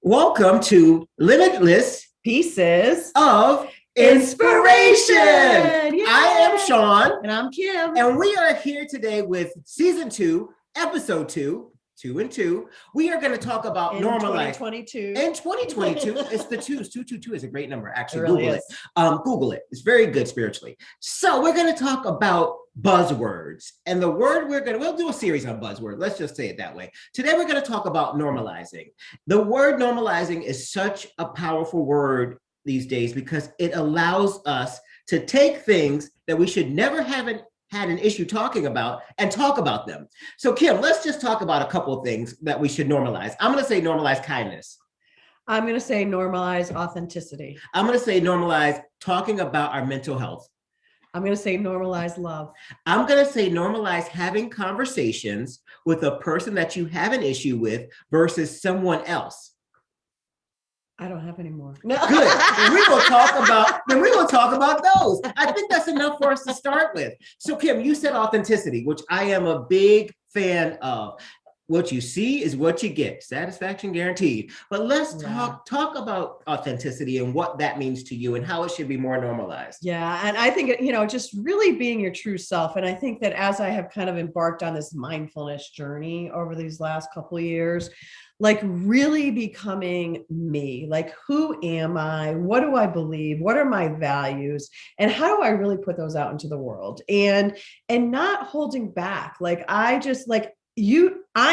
Welcome to Limitless Pieces of Inspiration. I am Sean. And I'm Kim. And we are here today with season 2, episode 2, 2 and 2. We are going to talk about normalize. 2022. In 2022, it's the twos. 222 is a great number. Actually, really Google it. Google it. It's very good spiritually. So we're going to talk about buzzwords. And the word we'll do a series on buzzword. Let's just say it that way. Today, we're going to talk about normalizing. The word normalizing is such a powerful word these days because it allows us to take things that we should never have had an issue talking about and talk about them. So Kim, let's just talk about a couple of things that we should normalize. I'm going to say normalize kindness. I'm going to say normalize authenticity. I'm going to say normalize talking about our mental health. I'm going to say normalize love. I'm going to say normalize having conversations with a person that you have an issue with versus someone else. I don't have any more. No. Good. Then we will talk about those. I think that's enough for us to start with. So Kim, you said authenticity, which I am a big fan of. What you see is what you get. Satisfaction guaranteed. But let's talk about authenticity and what that means to you and how it should be more normalized. Yeah. And I think, just really being your true self. And I think that as I have kind of embarked on this mindfulness journey over these last couple of years, like really becoming me, like who am I? What do I believe? What are my values? And how do I really put those out into the world? And not holding back. Like I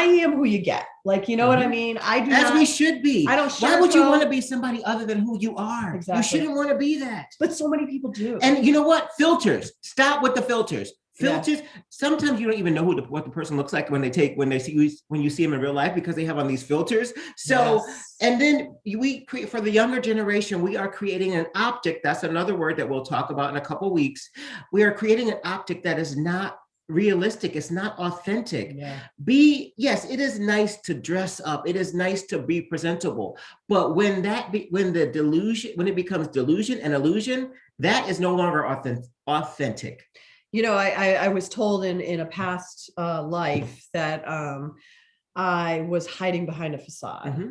am who you get. Like, you know what I mean? I do. As we should be. I don't. Why would you want to be somebody other than who you are? Exactly. You shouldn't want to be that. But so many people do. And you know what? Filters. Stop with the filters. Filters. Yeah. Sometimes you don't even know what the person looks like when you see them in real life because they have on these filters. So, and then we create for the younger generation, we are creating an optic. That's another word that we'll talk about in a couple of weeks. We are creating an optic that is not realistic. It's not authentic. Yeah. Yes, it is nice to dress up. It is nice to be presentable. But when it becomes delusion and illusion, that is no longer authentic. I was told in a past life that I was hiding behind a facade. Mm-hmm.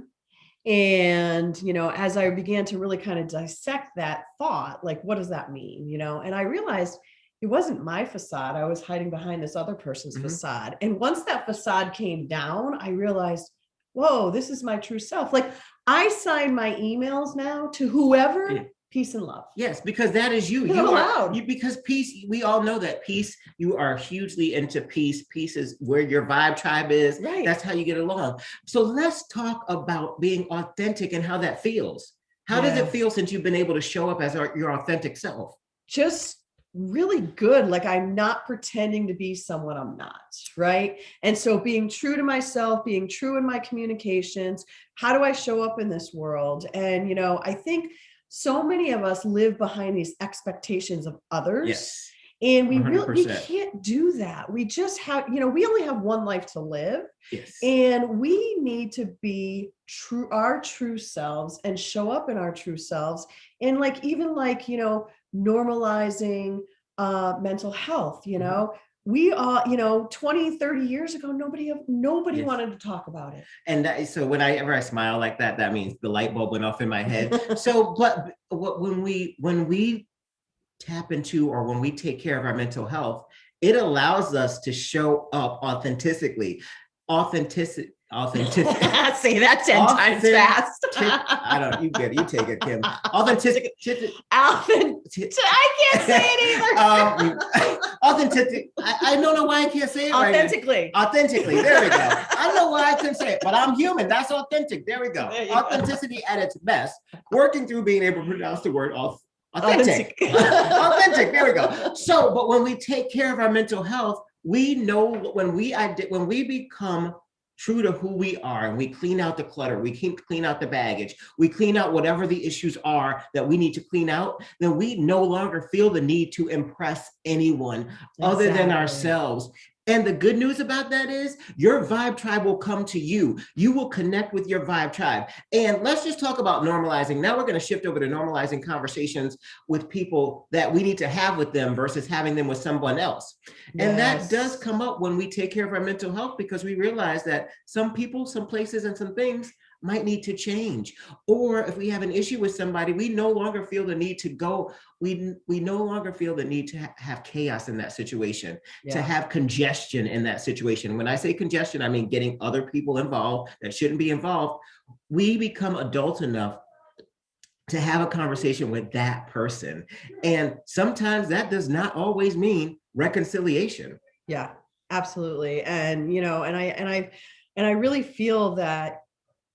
And, as I began to really kind of dissect that thought, like, what does that mean? And I realized it wasn't my facade. I was hiding behind this other person's mm-hmm. facade. And once that facade came down, I realized, whoa, this is my true self. Like I sign my emails now to whoever. Yeah. Peace and love. Yes, because that is you. Because peace, we all know that peace, you are hugely into peace. Peace is where your vibe tribe is. Right. That's how you get along. So let's talk about being authentic and how that feels. How does it feel since you've been able to show up as your authentic self? Just really good. Like I'm not pretending to be someone I'm not, right? And so being true to myself, being true in my communications, how do I show up in this world? And, I think so many of us live behind these expectations of others. Yes. And we can't do that. We just have, we only have one life to live. Yes. And we need to be our true selves and show up in our true selves. And normalizing mental health, mm-hmm. We all, 20, 30 years ago, nobody wanted to talk about it. And so whenever I smile like that, that means the light bulb went off in my head. So, but when we tap into, or when we take care of our mental health, it allows us to show up authentically. Say that 10 times fast. I don't. You get it. You take it, Kim. Authenticity. I can't say it either. Authenticity. I don't know why I can't say it. Authentically. Right. Authentically. There we go. I don't know why I couldn't say it, but I'm human. That's authentic. There we go. Authenticity at its best. Working through being able to pronounce the word authentic. Authentic. There we go. So, but when we take care of our mental health, we know when we become true to who we are and we clean out the clutter, we clean out the baggage, we clean out whatever the issues are that we need to clean out, then we no longer feel the need to impress anyone other than ourselves. And the good news about that is your vibe tribe will come to you. You will connect with your vibe tribe. And let's just talk about normalizing. Now we're going to shift over to normalizing conversations with people that we need to have with them versus having them with someone else. Yes. And that does come up when we take care of our mental health, because we realize that some people, some places, and some things might need to change. Or if we have an issue with somebody, we no longer feel the need to go, we no longer feel the need to have chaos in that situation, to have congestion in that situation. When I say congestion, I mean getting other people involved that shouldn't be involved. We become adult enough to have a conversation with that person. And sometimes that does not always mean reconciliation. Yeah, absolutely. And, you know, and I really feel that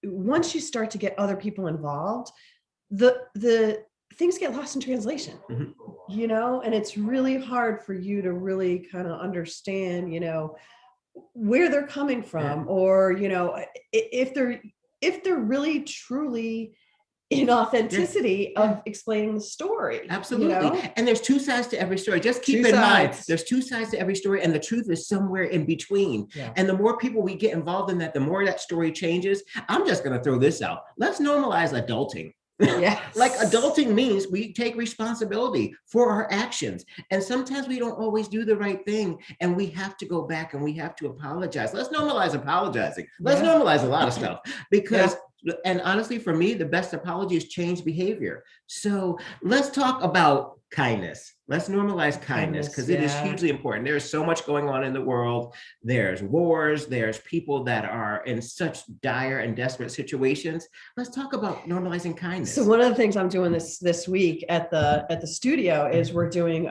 once you start to get other people involved, the things get lost in translation, you know, and it's really hard for you to really kind of understand, you know, where they're coming from, or, you know, if they're really truly in authenticity of explaining the story. Absolutely. You know? And there's two sides to every story. Just keep in mind, there's two sides to every story, and the truth is somewhere in between. And the more people we get involved in that, the more that story changes. I'm just going to throw this out. Let's normalize adulting. Like adulting means we take responsibility for our actions. And sometimes we don't always do the right thing. And we have to go back and we have to apologize. Let's normalize apologizing. Let's normalize a lot of stuff, because and honestly, for me, the best apology is change behavior. So let's talk about kindness. Let's normalize kindness, because it is hugely important. There's so much going on in the world. There's wars. There's people that are in such dire and desperate situations. Let's talk about normalizing kindness. So one of the things I'm doing this week at the studio is we're doing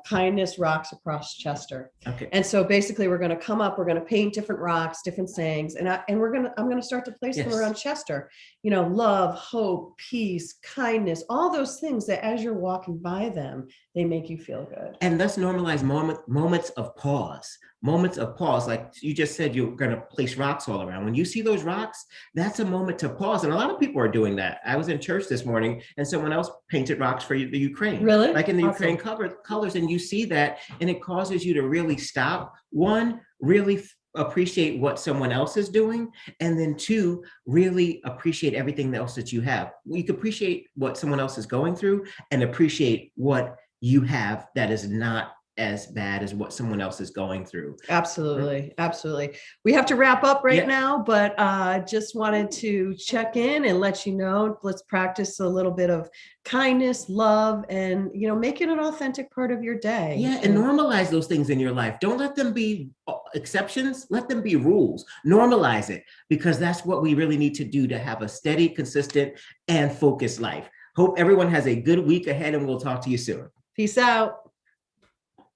kindness rocks across Chester. Okay. And so basically we're going to come up, we're going to paint different rocks, different sayings, and I'm going to start to place them around Chester. You know, love, hope, peace, kindness, all those things that as you're walking by them, they make you feel good. And let's normalize moments of pause. Moments of pause. Like you just said, you're going to place rocks all around. When you see those rocks, that's a moment to pause. And a lot of people are doing that. I was in church this morning and someone else painted rocks for the Ukraine. Really? Like in the Ukraine colors. And you see that, and it causes you to really stop. One, really appreciate what someone else is doing, and then two, really appreciate everything else that you have. You can appreciate what someone else is going through and appreciate what you have that is not as bad as what someone else is going through. Absolutely. Absolutely. We have to wrap up now, but just wanted to check in and let you know, let's practice a little bit of kindness, love, and, you know, make it an authentic part of your day. Yeah. And normalize those things in your life. Don't let them be exceptions. Let them be rules. Normalize it, because that's what we really need to do to have a steady, consistent, and focused life. Hope everyone has a good week ahead, and we'll talk to you soon. Peace out.